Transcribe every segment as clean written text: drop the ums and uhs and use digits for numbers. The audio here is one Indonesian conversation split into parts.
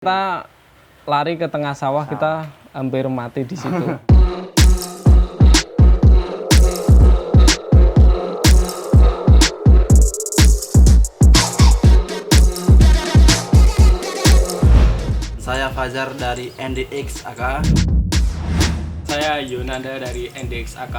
Kita lari ke tengah sawah, kita hampir mati di situ. Saya Fajar dari NDX AK. Saya Yunanda dari NDX AK.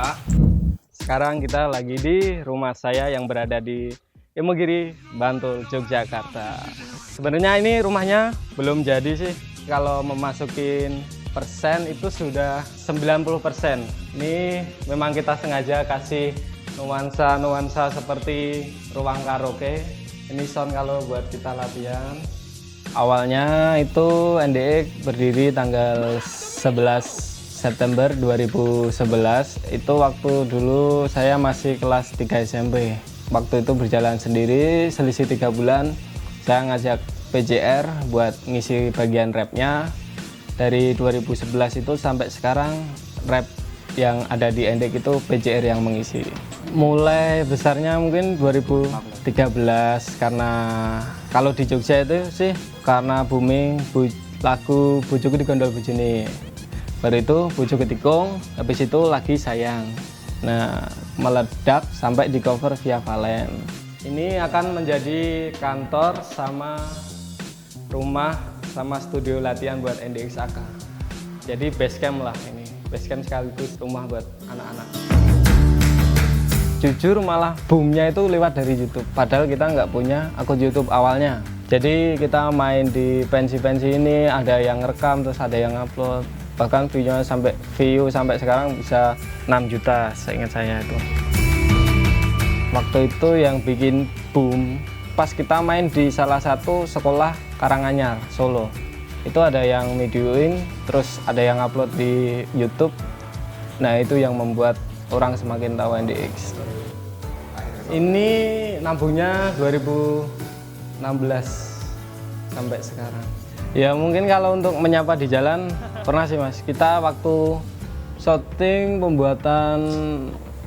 Sekarang kita lagi di rumah saya yang berada di Imogiri, Bantul, Yogyakarta. Sebenarnya ini rumahnya belum jadi sih. Kalau memasukin persen itu sudah 90%. Ini memang kita sengaja kasih nuansa seperti ruang karaoke. Ini sound kalau buat kita latihan. Awalnya itu NDX berdiri tanggal 11 September 2011. Itu waktu dulu saya masih kelas 3 SMP. Waktu itu berjalan sendiri, selisih 3 bulan. Saya ngajak PJR buat ngisi bagian rapnya. Dari 2011 itu sampai sekarang rap yang ada di NDX itu PJR yang mengisi. Mulai besarnya mungkin 2013 karena kalau di Jogja itu sih karena booming lagu Bojoku Digondol Bojone. Baru itu Bojoku Tikung, habis itu Lagi Sayang. Nah, meledak sampai di cover Via Valen. Ini akan menjadi kantor sama rumah sama studio latihan buat NDX AK. Jadi base camp lah ini, base camp sekaligus rumah buat anak-anak. Jujur malah boomnya itu lewat dari YouTube, padahal kita nggak punya akun YouTube awalnya. Jadi kita main di pensi-pensi ini, ada yang rekam terus ada yang upload. Bahkan view sampai sekarang bisa 6 juta seingat saya itu. Waktu itu yang bikin boom pas kita main di salah satu sekolah Karanganyar, Solo. Itu ada yang videoin, terus ada yang upload di YouTube. Nah, itu yang membuat orang semakin tahu NDX. Ini nabungnya 2016 sampai sekarang. Ya mungkin kalau untuk menyapa di jalan pernah sih Mas. Kita waktu syuting pembuatan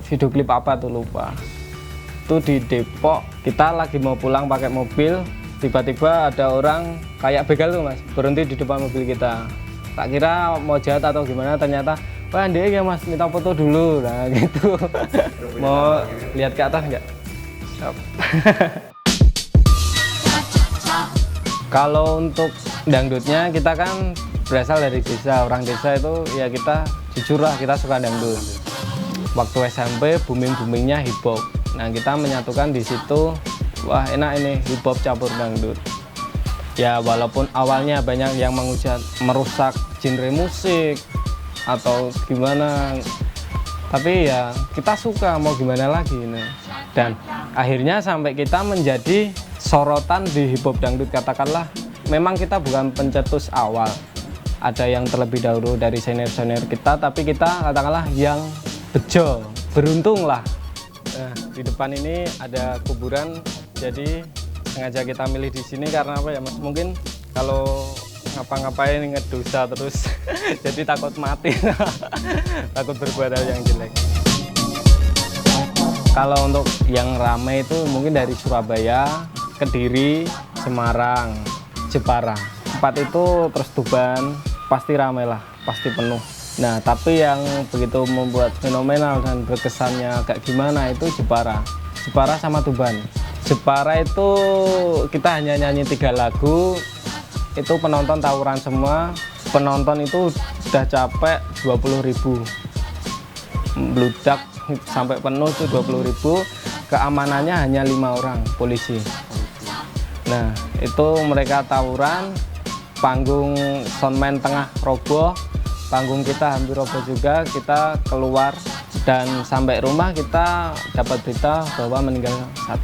video klip apa tuh lupa. Itu di Depok, kita lagi mau pulang pakai mobil, tiba-tiba ada orang kayak begal tuh Mas, berhenti di depan mobil kita. Tak kira mau jahat atau gimana, ternyata wah dia ya Mas, minta foto dulu. Nah gitu. Mau lihat ke atas nggak? Kalau untuk dangdutnya kita kan berasal dari desa, orang desa itu ya kita jujur lah kita suka dangdut. Waktu SMP boomingnya hip hop. Nah kita menyatukan di situ, wah enak ini hip hop campur dangdut. Ya walaupun awalnya banyak yang menghujat merusak genre musik atau gimana, tapi ya kita suka mau gimana lagi ini. Dan akhirnya sampai kita menjadi sorotan di hip hop dangdut, katakanlah memang kita bukan pencetus awal, ada yang terlebih dahulu dari senior kita, tapi kita katakanlah yang bejo, beruntung lah. Nah, di depan ini ada kuburan, jadi sengaja kita milih di sini karena apa ya Mas, mungkin kalau ngapa-ngapain inget dosa terus jadi takut mati takut berbuat hal yang jelek. Kalau untuk yang ramai itu mungkin dari Surabaya, Kediri, Semarang, Jepara. Tempat itu terus Tuban, pasti ramai lah, pasti penuh. Nah, tapi yang begitu membuat fenomenal dan berkesannya agak gimana itu Jepara. Jepara sama Tuban. Jepara itu kita hanya nyanyi 3 lagu, itu penonton tawuran semua. Penonton itu sudah capek 20.000. Bludak sampai penuh itu 20.000. Keamanannya hanya 5 orang polisi. Nah, itu mereka tawuran, panggung soundman tengah roboh, panggung kita hampir roboh juga, kita keluar dan sampai rumah kita dapat berita bahwa meninggal 1.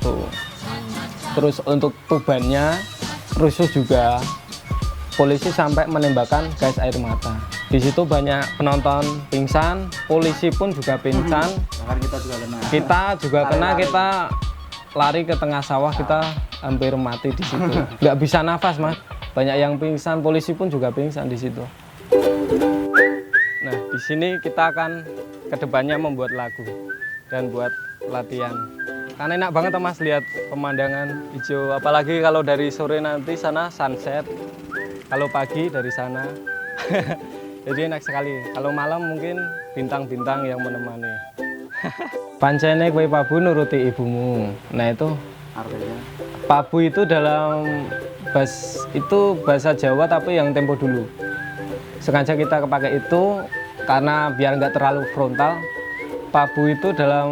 Terus untuk Tubannya rusuh juga, polisi sampai menembakkan gas air mata. Di situ banyak penonton pingsan, polisi pun juga pingsan. Kita juga kena, kita lari ke tengah sawah, kita hampir mati di situ. Nggak bisa nafas Mas, banyak yang pingsan, polisi pun juga pingsan di situ. Nah, di sini kita akan kedepannya membuat lagu dan buat latihan. Karena enak banget Mas lihat pemandangan hijau, apalagi kalau dari sore nanti sana sunset. Kalau pagi dari sana. Jadi enak sekali. Kalau malam mungkin bintang-bintang yang menemani. Pancene kowe pabu nuruti ibumu. Nah itu Artinya pabu itu dalam bahasa Jawa tapi yang tempo dulu. Sengaja kita pakai itu karena biar nggak terlalu frontal. Pabu itu dalam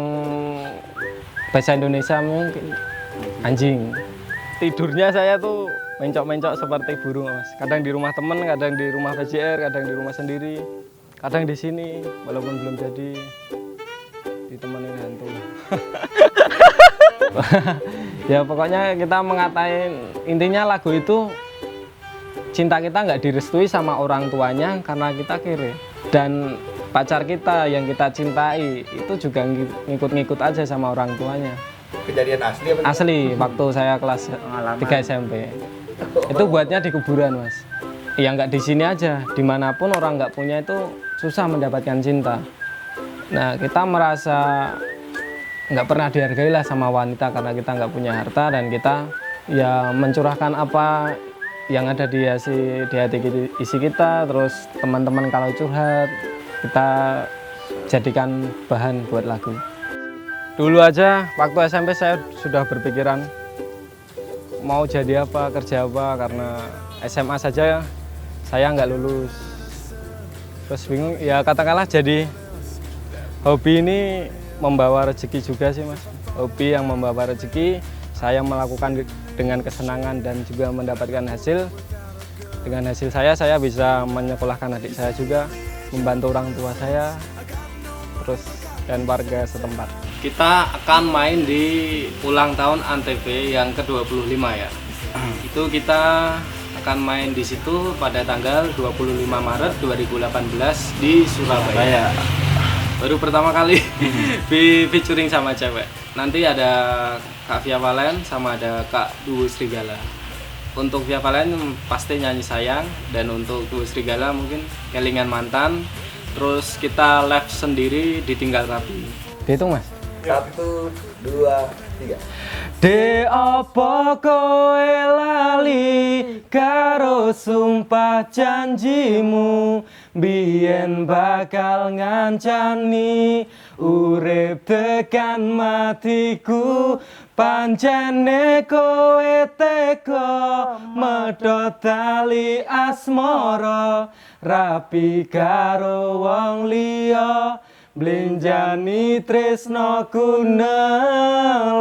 bahasa Indonesia mungkin anjing. Tidurnya saya tuh mencok-mencok seperti burung, Mas. Kadang di rumah temen, kadang di rumah PJR, kadang di rumah sendiri, kadang di sini walaupun belum jadi ditemenin hantu. Ya pokoknya kita mengatain, intinya lagu itu cinta kita nggak direstui sama orang tuanya karena kita kere, dan pacar kita yang kita cintai itu juga ngikut-ngikut aja sama orang tuanya. Kejadian asli apa? Asli, waktu saya kelas 3 SMP. Itu buatnya di kuburan, Mas. Ya nggak di sini aja, dimanapun orang nggak punya itu susah mendapatkan cinta. Nah kita merasa nggak pernah dihargai lah sama wanita karena kita nggak punya harta, dan kita ya mencurahkan apa yang ada di hati isi kita. Terus teman-teman kalau curhat kita jadikan bahan buat lagu. Dulu aja waktu SMP saya sudah berpikiran mau jadi apa, kerja apa, karena SMA saja saya nggak lulus. Terus bingung, ya katakanlah jadi hobi ini membawa rezeki juga sih, Mas. Hobi yang membawa rezeki, saya melakukan dengan kesenangan dan juga mendapatkan hasil. Dengan hasil saya bisa menyekolahkan adik saya juga, membantu orang tua saya, terus dan warga setempat. Kita akan main di ulang tahun Antv yang ke-25 ya. Itu kita akan main di situ pada tanggal 25 Maret 2018 di Surabaya. Baru pertama kali featuring sama cewek. Nanti ada Kak Via Valen sama ada Kak Duo Serigala. Untuk Via Valen pasti nyanyi sayang, dan untuk Duo Serigala mungkin kelingan mantan. Terus kita live sendiri ditinggal rapi. Dihitung, Mas. 1, 2, 3. De opo koe lali karo sumpah janjimu, biyen bakal ngancani urip tekan matiku. Pancene kowe teko medhot tali asmara, rapi karo wong liya, blenjani tresnaku nelongso.